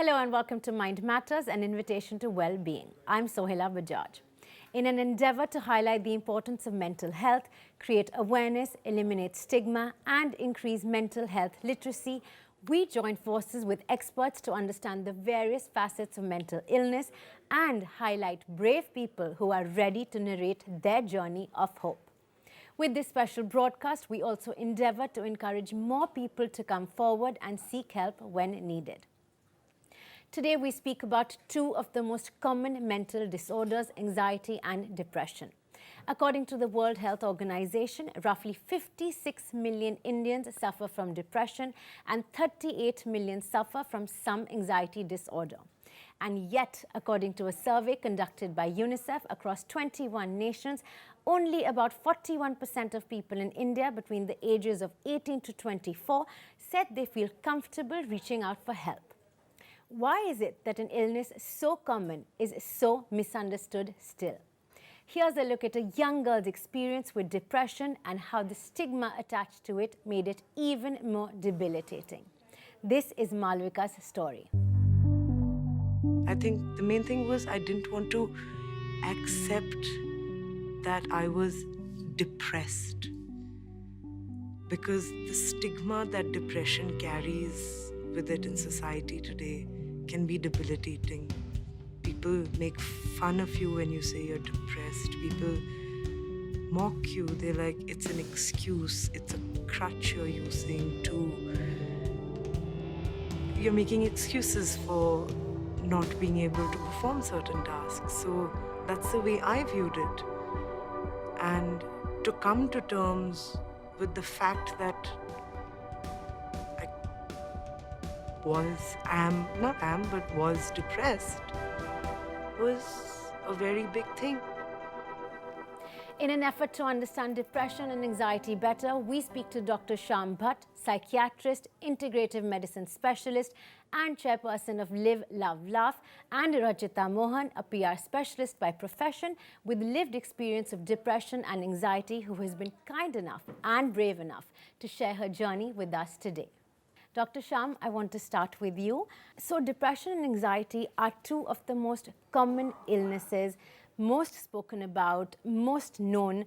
Hello and welcome to Mind Matters, an invitation to well-being. I'm Sohila Bajaj. In an endeavor to highlight the importance of mental health, create awareness, eliminate stigma, and increase mental health literacy, we join forces with experts to understand the various facets of mental illness and highlight brave people who are ready to narrate their journey of hope. With this special broadcast, we also endeavor to encourage more people to come forward and seek help when needed. Today, we speak about two of the most common mental disorders, anxiety and depression. According to the World Health Organization, roughly 56 million Indians suffer from depression and 38 million suffer from some anxiety disorder. And yet, according to a survey conducted by UNICEF across 21 nations, only about 41% of people in India between the ages of 18 to 24 said they feel comfortable reaching out for help. Why is it that an illness so common is so misunderstood still? Here's a look at a young girl's experience with depression and how the stigma attached to it made it even more debilitating. This is Malvika's story. I think the main thing was I didn't want to accept that I was depressed, because the stigma that depression carries with it in society today can be debilitating. People make fun of you when you say you're depressed. People mock you. They're like, it's an excuse, it's a crutch you're using to... You're making excuses for not being able to perform certain tasks. So that's the way I viewed it. And to come to terms with the fact that was depressed was a very big thing. In an effort to understand depression and anxiety better, we speak to Dr. Shyam Bhat, psychiatrist, integrative medicine specialist, and chairperson of LiveLoveLaugh, and Rachita Mohan, a PR specialist by profession with lived experience of depression and anxiety, who has been kind enough and brave enough to share her journey with us today. Dr. Shyam, I want to start with you. So depression and anxiety are two of the most common illnesses, most spoken about, most known,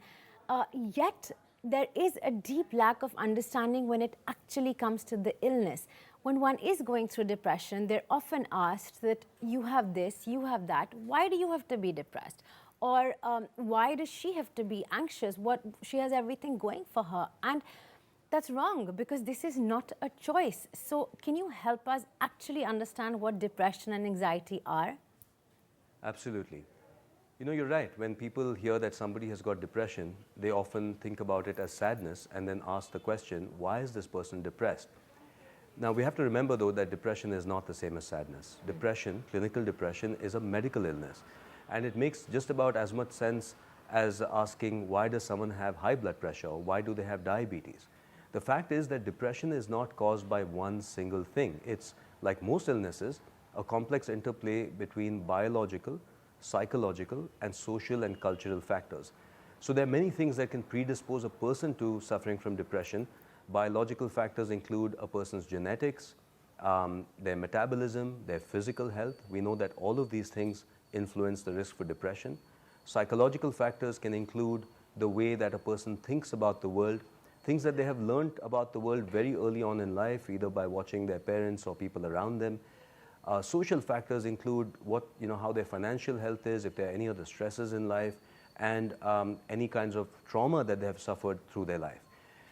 yet there is a deep lack of understanding when it actually comes to the illness. When one is going through depression, they're often asked that you have this, you have that, why do you have to be depressed? Or why does she have to be anxious? She has everything going for her. And that's wrong, because this is not a choice. So can you help us actually understand what depression and anxiety are? Absolutely. You know, you're right. When people hear that somebody has got depression, they often think about it as sadness and then ask the question, why is this person depressed? Now, we have to remember, though, that depression is not the same as sadness. Depression, clinical depression, is a medical illness. And it makes just about as much sense as asking, why does someone have high blood pressure, or why do they have diabetes? The fact is that depression is not caused by one single thing. It's, like most illnesses, a complex interplay between biological, psychological, and social and cultural factors. So there are many things that can predispose a person to suffering from depression. Biological factors include a person's genetics, their metabolism, their physical health. We know that all of these things influence the risk for depression. Psychological factors can include the way that a person thinks about the world, things that they have learned about the world very early on in life, either by watching their parents or people around them. Social factors include how their financial health is, if there are any other stresses in life, and any kinds of trauma that they have suffered through their life.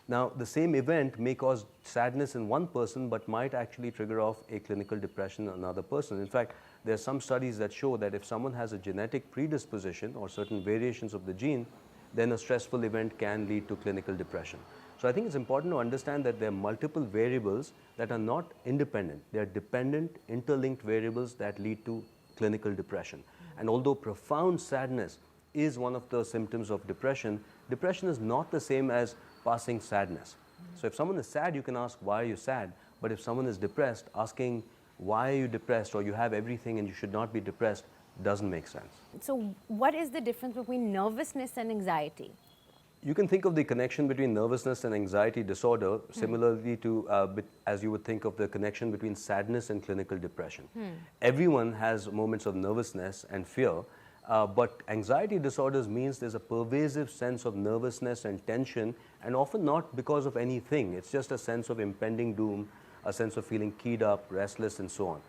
Now, the same event may cause sadness in one person, but might actually trigger off a clinical depression in another person. In fact, there are some studies that show that if someone has a genetic predisposition or certain variations of the gene, then a stressful event can lead to clinical depression. So I think it's important to understand that there are multiple variables that are not independent. They are dependent, interlinked variables that lead to clinical depression. And although profound sadness is one of the symptoms of depression, depression is not the same as passing sadness. So if someone is sad, you can ask, why are you sad? But if someone is depressed, asking, why are you depressed, or you have everything and you should not be depressed, doesn't make sense. So what is the difference between nervousness and anxiety? You can think of the connection between nervousness and anxiety disorder similarly to as you would think of the connection between sadness and clinical depression. Everyone has moments of nervousness and fear, but anxiety disorders means there's a pervasive sense of nervousness and tension, and often not because of anything. It's just a sense of impending doom, a sense of feeling keyed up, restless, and so on.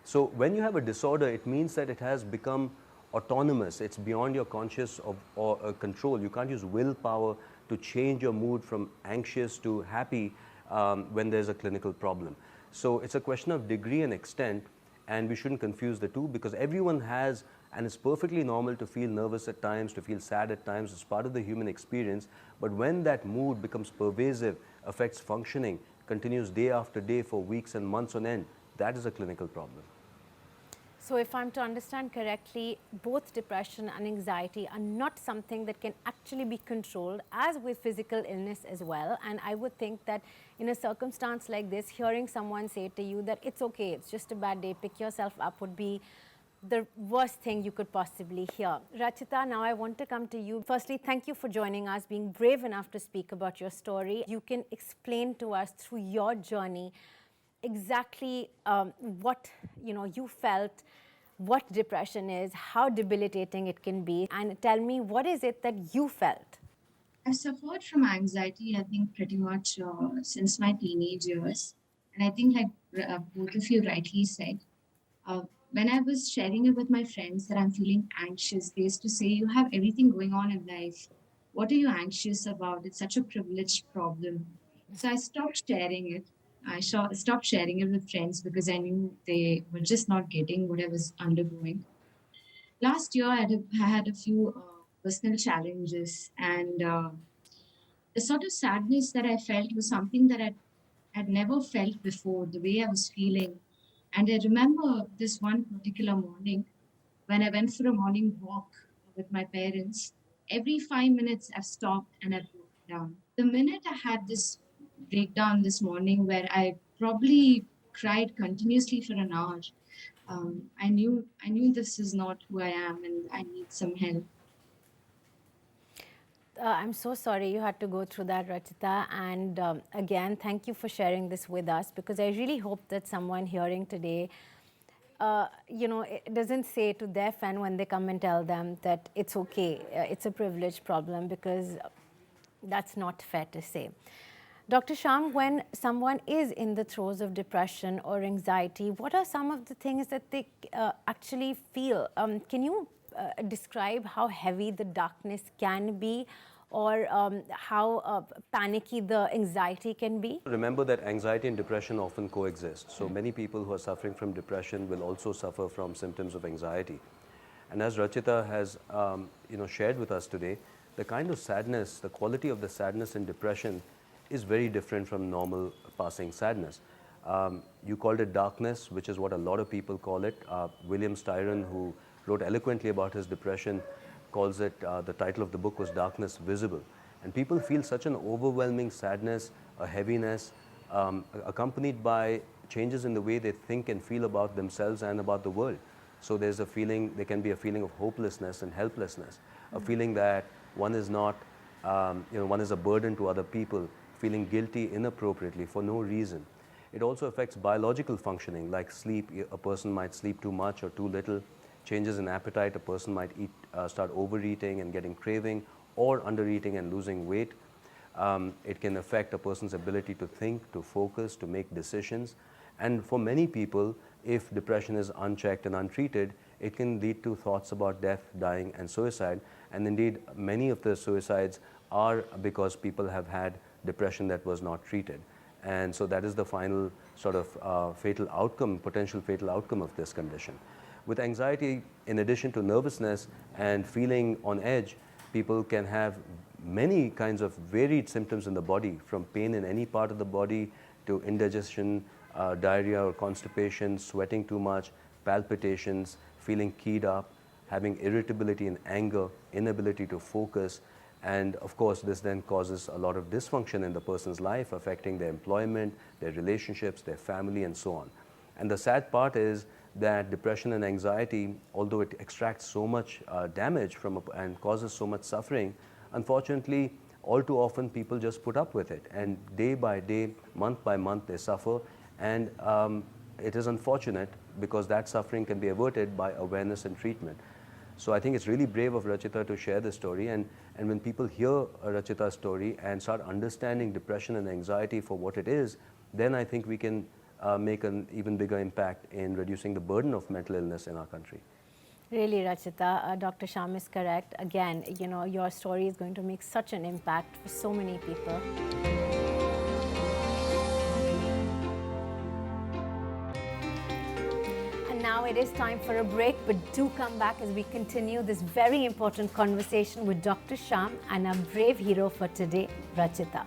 So when you have a disorder, it means that it has become autonomous. It's beyond your conscious or control. You can't use willpower to change your mood from anxious to happy when there's a clinical problem. So it's a question of degree and extent, and we shouldn't confuse the two, because everyone has, and it's perfectly normal to feel nervous at times, to feel sad at times. It's part of the human experience. But when that mood becomes pervasive, affects functioning, continues day after day for weeks and months on end, that is a clinical problem. So if I'm to understand correctly, both depression and anxiety are not something that can actually be controlled, as with physical illness as well. And I would think that in a circumstance like this, hearing someone say to you that it's okay, it's just a bad day, pick yourself up, would be the worst thing you could possibly hear. Rachita, now I want to come to you. Firstly, thank you for joining us, being brave enough to speak about your story. You can explain to us through your journey exactly what you felt, what depression is, how debilitating it can be, and tell me, what is it that you felt? I suffered from anxiety, I think, pretty much since my teenage years. And I think, like both of you rightly said, uh, when I was sharing it with my friends that I'm feeling anxious, they used to say, "You have everything going on in life. What are you anxious about? It's such a privileged problem." So I stopped sharing it. Stopped sharing it with friends because I knew they were just not getting what I was undergoing. Last year, I had a few personal challenges, and the sort of sadness that I felt was something that had never felt before, the way I was feeling. And I remember this one particular morning when I went for a morning walk with my parents. Every 5 minutes, I've stopped and I've broken down. The minute I had this breakdown this morning, where I probably cried continuously for an hour, I knew this is not who I am, and I need some help. I'm so sorry you had to go through that, Rachita. And again, thank you for sharing this with us, because I really hope that someone hearing today, it doesn't say to their friend when they come and tell them that it's okay, it's a privileged problem, because that's not fair to say. Dr. Shyam, when someone is in the throes of depression or anxiety, what are some of the things that they actually feel? Can you describe how heavy the darkness can be, or how panicky the anxiety can be? Remember that anxiety and depression often coexist. So many people who are suffering from depression will also suffer from symptoms of anxiety. And as Rachita has shared with us today, the kind of sadness, the quality of the sadness in depression is very different from normal passing sadness. You called it darkness, which is what a lot of people call it. William Styron, who wrote eloquently about his depression, calls it, the title of the book was Darkness Visible. And people feel such an overwhelming sadness, a heaviness, accompanied by changes in the way they think and feel about themselves and about the world. So there's a feeling, there can be a feeling of hopelessness and helplessness, a feeling that one is not, one is a burden to other people, feeling guilty inappropriately for no reason. It also affects biological functioning, like sleep. A person might sleep too much or too little. Changes in appetite, a person might start overeating and getting craving, or undereating and losing weight. It can affect a person's ability to think, to focus, to make decisions. And for many people, if depression is unchecked and untreated, it can lead to thoughts about death, dying, and suicide. And indeed, many of the suicides are because people have had depression that was not treated. And so that is the final sort of fatal outcome, potential fatal outcome of this condition. With anxiety, in addition to nervousness and feeling on edge, people can have many kinds of varied symptoms in the body, from pain in any part of the body to indigestion, diarrhea or constipation, sweating too much, palpitations, feeling keyed up, having irritability and anger, inability to focus. And of course, this then causes a lot of dysfunction in the person's life, affecting their employment, their relationships, their family, and so on. And the sad part is that depression and anxiety, although it extracts so much damage from and causes so much suffering, unfortunately, all too often people just put up with it, and day by day, month by month, they suffer, and it is unfortunate because that suffering can be averted by awareness and treatment. So I think it's really brave of Rachita to share this story, and when people hear Rachita's story and start understanding depression and anxiety for what it is, then I think we can make an even bigger impact in reducing the burden of mental illness in our country. Really, Rachita, Dr. Shyam is correct. Again, you know, your story is going to make such an impact for so many people. And now it is time for a break, but do come back as we continue this very important conversation with Dr. Shyam and our brave hero for today, Rachita.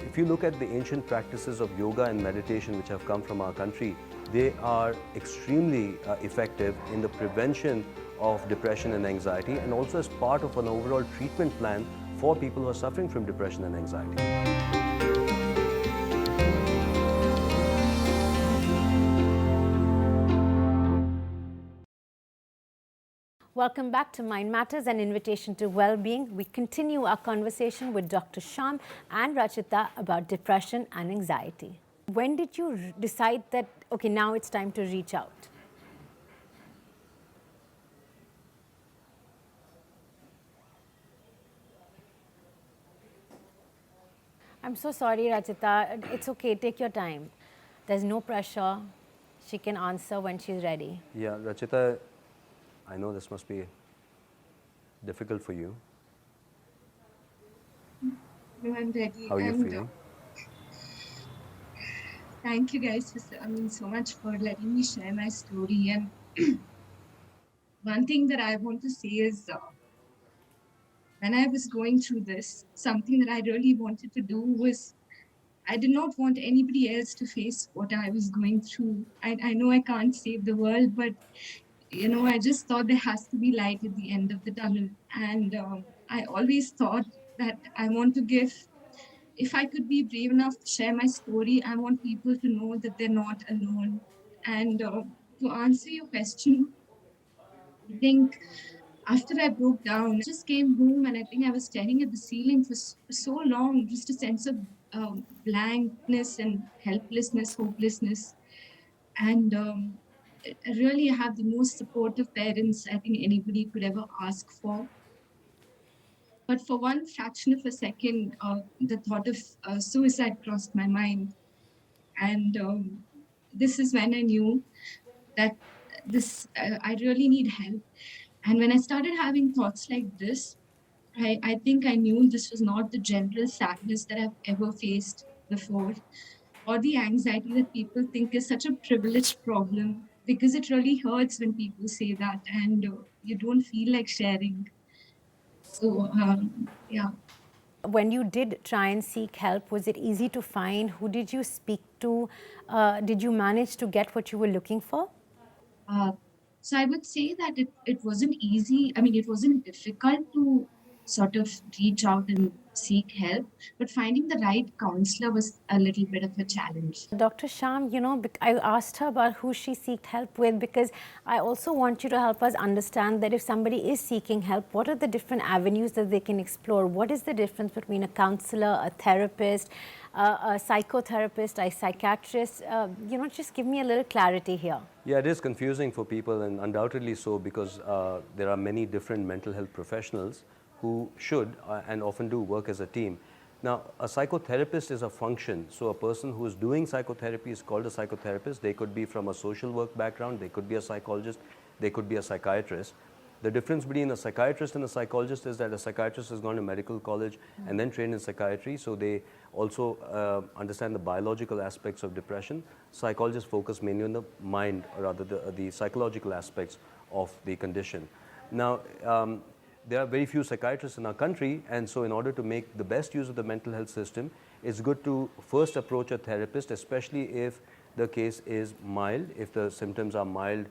If you look at the ancient practices of yoga and meditation which have come from our country, they are extremely effective in the prevention of depression and anxiety, and also as part of an overall treatment plan for people who are suffering from depression and anxiety. Welcome back to Mind Matters, an invitation to well-being. We continue our conversation with Dr. Shyam and Rachita about depression and anxiety. When did you decide that, okay, now it's time to reach out? I'm so sorry, Rachita. It's okay, take your time. There's no pressure. She can answer when she's ready. Yeah, Rachita, I know this must be difficult for you. No, I'm ready. How are you feeling? Thank you guys for so much for letting me share my story. And one thing that I want to say is when I was going through this, something that I really wanted to do was I did not want anybody else to face what I was going through. I know I can't save the world, but you know, I just thought there has to be light at the end of the tunnel. And I always thought that I want to give, if I could be brave enough to share my story, I want people to know that they're not alone. And to answer your question, I think after I broke down, I just came home and I think I was staring at the ceiling for so long, just a sense of blankness and helplessness, hopelessness. And I really have the most supportive parents I think anybody could ever ask for. But for one fraction of a second, the thought of suicide crossed my mind. And this is when I knew that I really need help. And when I started having thoughts like this, I think I knew this was not the general sadness that I've ever faced before, or the anxiety that people think is such a privileged problem, because it really hurts when people say that and you don't feel like sharing. So, yeah. When you did try and seek help, was it easy to find? Who did you speak to? Did you manage to get what you were looking for? So I would say that it wasn't easy. I mean, it wasn't difficult to sort of reach out and seek help, but finding the right counselor was a little bit of a challenge. Dr. Shyam, you know, I asked her about who she sought help with because I also want you to help us understand that if somebody is seeking help, what are the different avenues that they can explore? What is the difference between a counselor, a therapist, a psychotherapist, a psychiatrist? You know, just give me a little clarity here. Yeah, it is confusing for people, and undoubtedly so, because there are many different mental health professionals who should and often do work as a team. Now, a psychotherapist is a function. So a person who is doing psychotherapy is called a psychotherapist. They could be from a social work background, they could be a psychologist, they could be a psychiatrist. The difference between a psychiatrist and a psychologist is that a psychiatrist has gone to medical college and then trained in psychiatry, so they also understand the biological aspects of depression. Psychologists focus mainly on the mind, or rather the psychological aspects of the condition. Now, there are very few psychiatrists in our country, and so in order to make the best use of the mental health system, it's good to first approach a therapist, especially if the case is mild. If the symptoms are mild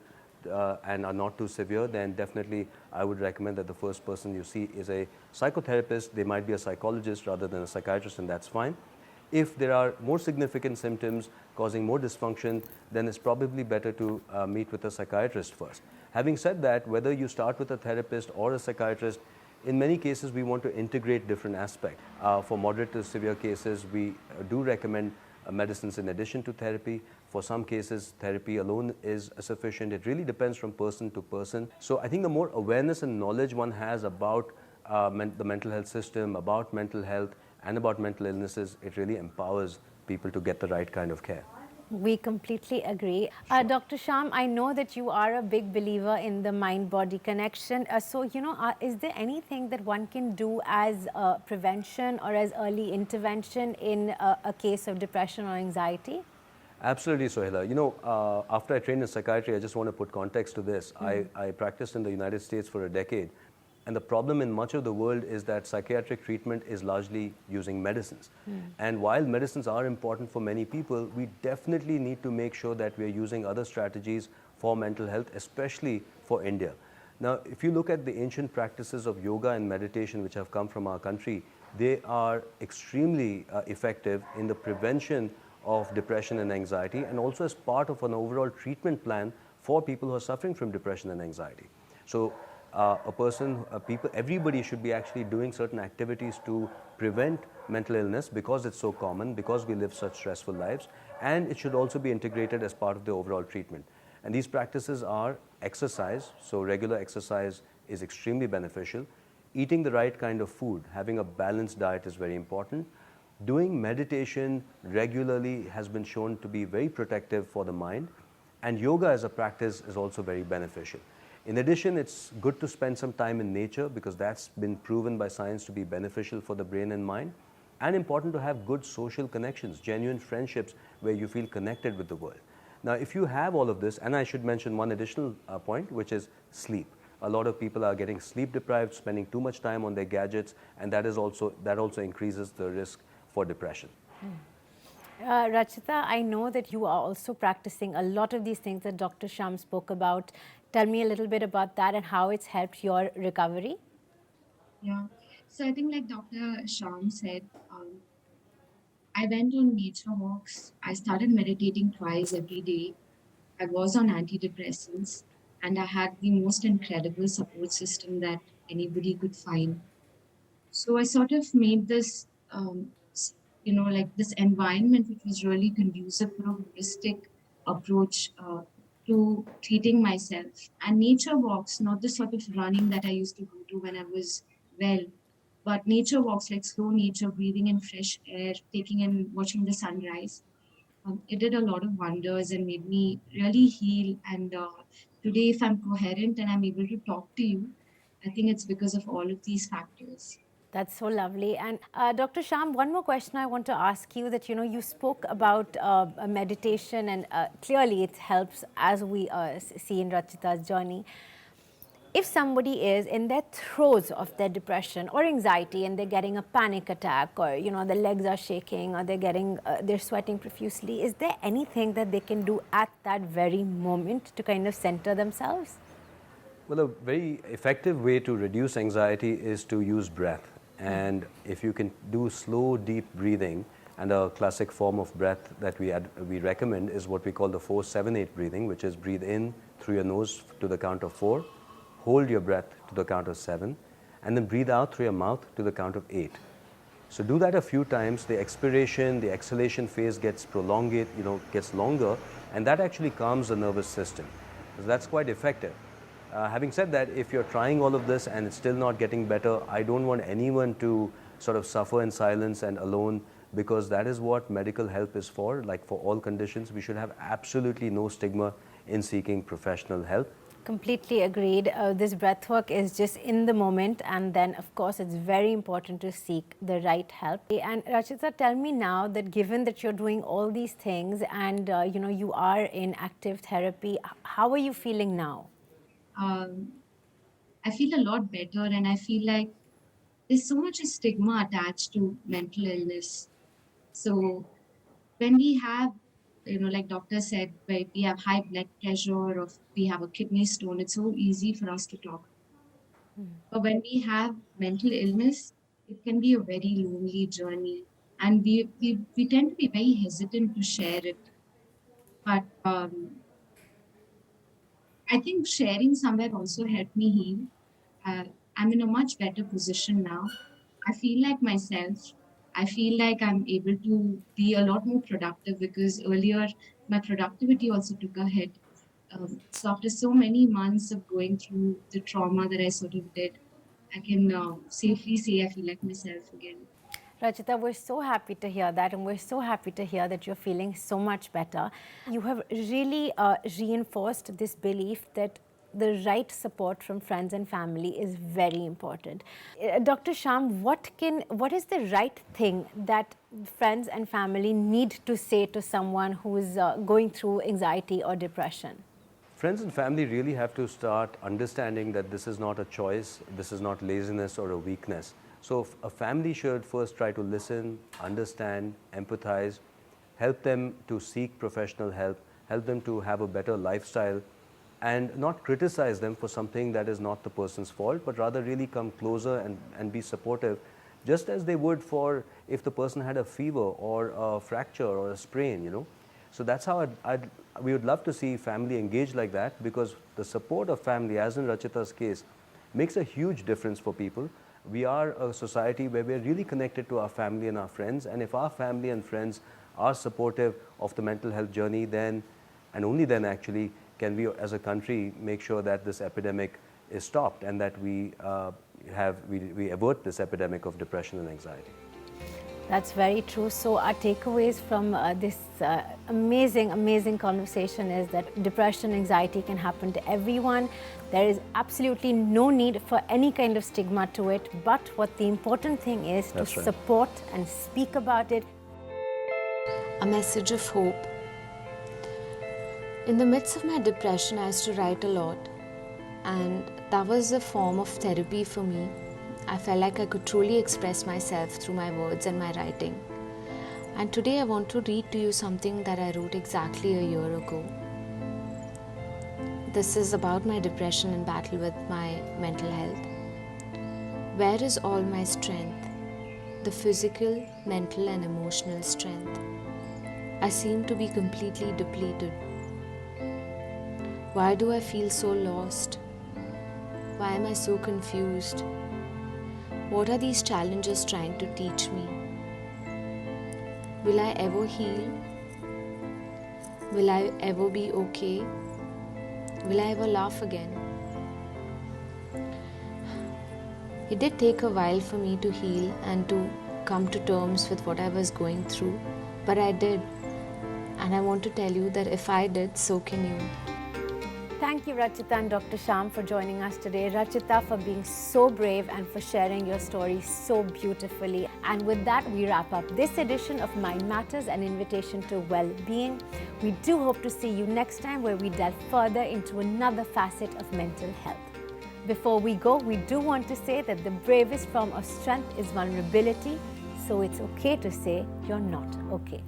and are not too severe, then definitely I would recommend that the first person you see is a psychotherapist. They might be a psychologist rather than a psychiatrist, and that's fine. If there are more significant symptoms causing more dysfunction, then it's probably better to meet with a psychiatrist first. Having said that, whether you start with a therapist or a psychiatrist, In many cases, we want to integrate different aspects. For moderate to severe cases, we do recommend medicines in addition to therapy. For some cases, therapy alone is sufficient. It really depends from person to person. So I think the more awareness and knowledge one has about the mental health system, about mental health, and about mental illnesses, it really empowers people to get the right kind of care. We completely agree. Dr. Shyam, I know that you are a big believer in the mind-body connection. Is there anything that one can do as prevention or as early intervention in a case of depression or anxiety? Absolutely, Sohila. After I trained in psychiatry, I just want to put context to this. I practiced in the United States for a decade. And the problem in much of the world is that psychiatric treatment is largely using medicines. And while medicines are important for many people, we definitely need to make sure that we are using other strategies for mental health, especially for India. Now, if you look at the ancient practices of yoga and meditation which have come from our country, they are extremely effective in the prevention of depression and anxiety, and also as part of an overall treatment plan for people who are suffering from depression and anxiety. So everybody should be actually doing certain activities to prevent mental illness because it's so common, because we live such stressful lives, and it should also be integrated as part of the overall treatment. And these practices are exercise, so regular exercise is extremely beneficial. Eating the right kind of food, having a balanced diet is very important. Doing meditation regularly has been shown to be very protective for the mind, and yoga as a practice is also very beneficial. In addition, it's good to spend some time in nature because that's been proven by science to be beneficial for the brain and mind, and important to have good social connections, genuine friendships where you feel connected with the world. Now, if you have all of this, and I should mention one additional point, which is sleep. A lot of people are getting sleep deprived, spending too much time on their gadgets, and that also increases the risk for depression. Rachita, I know that you are also practicing a lot of these things that Dr. Shyam spoke about. Tell me a little bit about that and how it's helped your recovery. Yeah. So I think, like Dr. Shyam said, I went on nature walks. I started meditating twice every day. I was on antidepressants, and I had the most incredible support system that anybody could find. So I sort of made this, like this environment which was really conducive for a holistic approach to treating myself. And nature walks, not the sort of running that I used to go to when I was well, but nature walks like slow nature, breathing in fresh air, taking in, watching the sunrise. It did a lot of wonders and made me really heal. And today, if I'm coherent and I'm able to talk to you, I think it's because of all of these factors. That's so lovely. And Dr. Shyam, one more question I want to ask you that, you spoke about meditation and clearly it helps as we see in Rachita's journey. If somebody is in their throes of their depression or anxiety and they're getting a panic attack, or their legs are shaking, or they're sweating profusely, is there anything that they can do at that very moment to kind of center themselves? Well, a very effective way to reduce anxiety is to use breath. And if you can do slow, deep breathing, and a classic form of breath that we recommend is what we call the 4-7-8 breathing, which is breathe in through your nose to the count of 4, hold your breath to the count of 7, and then breathe out through your mouth to the count of 8. So do that a few times. The expiration, the exhalation phase gets prolonged, gets longer, and that actually calms the nervous system. So that's quite effective. Having said that, if you're trying all of this and it's still not getting better, I don't want anyone to sort of suffer in silence and alone, because that is what medical help is for. Like for all conditions, we should have absolutely no stigma in seeking professional help. Completely agreed. This breath work is just in the moment, and then of course it's very important to seek the right help. And Rachita, tell me now that given that you're doing all these things and you are in active therapy, how are you feeling now? Um, I feel a lot better, and I feel like there's so much stigma attached to mental illness. So when we have, like doctor said, where we have high blood pressure or if we have a kidney stone, it's so easy for us to talk. But when we have mental illness, it can be a very lonely journey. And we tend to be very hesitant to share it. But I think sharing somewhere also helped me heal. I'm in a much better position now. I feel like myself. I feel like I'm able to be a lot more productive because earlier my productivity also took a hit. So after so many months of going through the trauma that I sort of did, I can safely say I feel like myself again. Rachita, we're so happy to hear that, and we're so happy to hear that you're feeling so much better. You have really reinforced this belief that the right support from friends and family is very important. Dr. Shyam, what is the right thing that friends and family need to say to someone who is going through anxiety or depression? Friends and family really have to start understanding that this is not a choice, this is not laziness or a weakness. So a family should first try to listen, understand, empathize, help them to seek professional help, help them to have a better lifestyle, and not criticize them for something that is not the person's fault, but rather really come closer and be supportive, just as they would for if the person had a fever or a fracture or a sprain, you know. So that's how we would love to see family engage like that, because the support of family, as in Rachita's case, makes a huge difference for people. We are a society where we're really connected to our family and our friends, and if our family and friends are supportive of the mental health journey, then, and only then actually, can we as a country make sure that this epidemic is stopped and that we avert this epidemic of depression and anxiety. That's very true. So our takeaways from this amazing conversation is that depression, anxiety can happen to everyone. There is absolutely no need for any kind of stigma to it. But what the important thing is to support and speak about it. A message of hope. In the midst of my depression, I used to write a lot, and that was a form of therapy for me. I felt like I could truly express myself through my words and my writing. And today I want to read to you something that I wrote exactly a year ago. This is about my depression and battle with my mental health. Where is all my strength? The physical, mental and emotional strength. I seem to be completely depleted. Why do I feel so lost? Why am I so confused? What are these challenges trying to teach me? Will I ever heal? Will I ever be okay? Will I ever laugh again? It did take a while for me to heal and to come to terms with what I was going through, but I did. And I want to tell you that if I did, so can you. Thank you, Rachita and Dr. Shyam, for joining us today. Rachita, for being so brave and for sharing your story so beautifully. And with that, we wrap up this edition of Mind Matters, an invitation to well-being. We do hope to see you next time, where we delve further into another facet of mental health. Before we go, we do want to say that the bravest form of strength is vulnerability, so it's okay to say you're not okay.